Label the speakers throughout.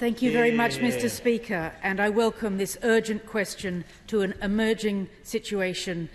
Speaker 1: Thank you very much, Mr. Speaker, and I welcome this urgent question to an emerging situation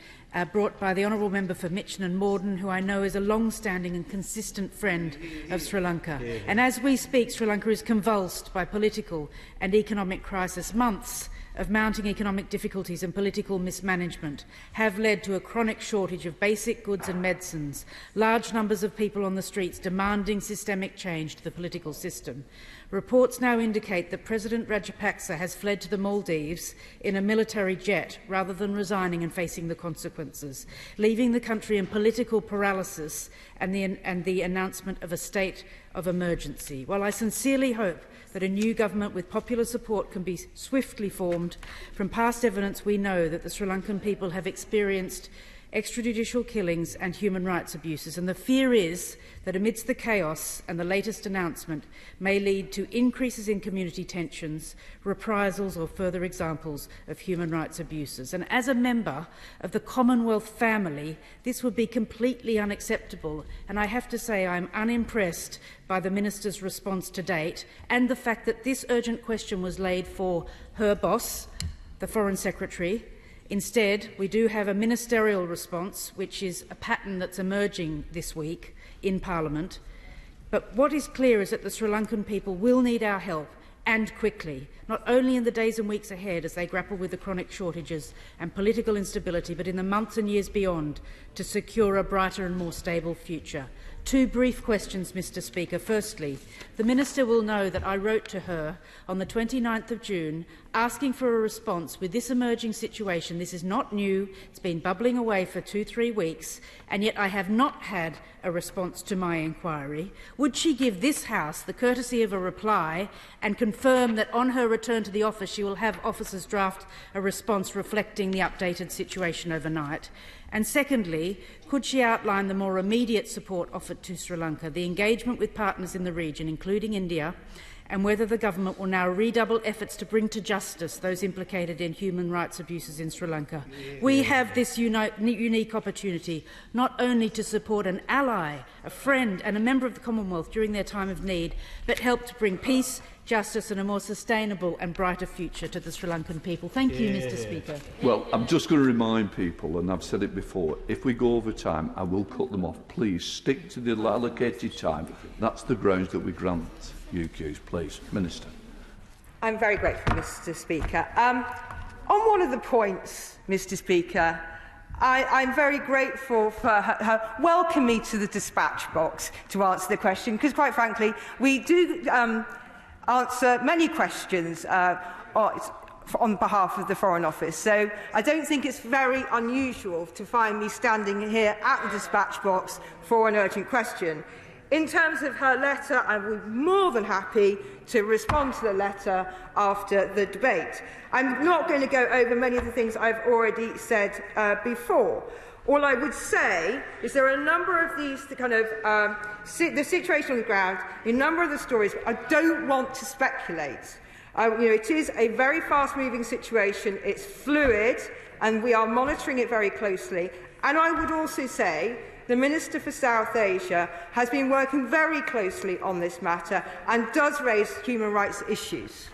Speaker 1: brought by the Honourable Member for Mitchin and Morden, who I know is a long-standing and consistent friend of Sri Lanka. And as we speak, Sri Lanka is convulsed by political and economic crisis. Months of mounting economic difficulties and political mismanagement have led to a chronic shortage of basic goods and medicines, large numbers of people on the streets demanding systemic change to the political system. Reports now indicate that President Rajapaksa has fled to the Maldives in a military jet rather than resigning and facing the consequences, leaving the country in political paralysis and the announcement of a state of emergency. While I sincerely hope that a new government with popular support can be swiftly formed, from past evidence we know that the Sri Lankan people have experienced extrajudicial killings and human rights abuses, and the fear is that amidst the chaos and the latest announcement may lead to increases in community tensions, reprisals or further examples of human rights abuses. And as a member of the Commonwealth family, this would be completely unacceptable, and I have to say I'm unimpressed by the Minister's response to date and the fact that this urgent question was laid for her boss, the Foreign Secretary. Instead, we do have a ministerial response, which is a pattern that's emerging this week in Parliament. But what is clear is that the Sri Lankan people will need our help, and quickly, not only in the days and weeks ahead as they grapple with the chronic shortages and political instability, but in the months and years beyond to secure a brighter and more stable future. Two brief questions, Mr. Speaker. Firstly, the Minister will know that I wrote to her on the 29th of June asking for a response with this emerging situation. This is not new. It's been bubbling away for 2-3 weeks, and yet I have not had a response to my inquiry. Would she give this House the courtesy of a reply and confirm that on her return to the office she will have officers draft a response reflecting the updated situation overnight? And secondly, could she outline the more immediate support offered to Sri Lanka, the engagement with partners in the region, including India, and whether the government will now redouble efforts to bring to justice those implicated in human rights abuses in Sri Lanka? We have this unique opportunity not only to support an ally, a friend and a member of the Commonwealth during their time of need, but help to bring peace, justice and a more sustainable and brighter future to the Sri Lankan people. Thank you, Mr. Speaker.
Speaker 2: Well, I'm just going to remind people, and I've said it before, if we go over time, I will cut them off. Please stick to the allocated time. That's the grounds that we grant UQs. Please, Minister.
Speaker 3: I'm very grateful, Mr. Speaker. On one of the points, Mr. Speaker, I'm very grateful for her welcoming me to the dispatch box to answer the question, because, quite frankly, we do answer many questions on behalf of the Foreign Office. So I don't think it's very unusual to find me standing here at the dispatch box for an urgent question. In terms of her letter, I would be more than happy to respond to the letter after the debate. I'm not going to go over many of the things I've already said before. All I would say is there are a number of these the situation on the ground, a number of the stories. I don't want to speculate. It is a very fast-moving situation. It's fluid, and we are monitoring it very closely. And I would also say the Minister for South Asia has been working very closely on this matter and does raise human rights issues.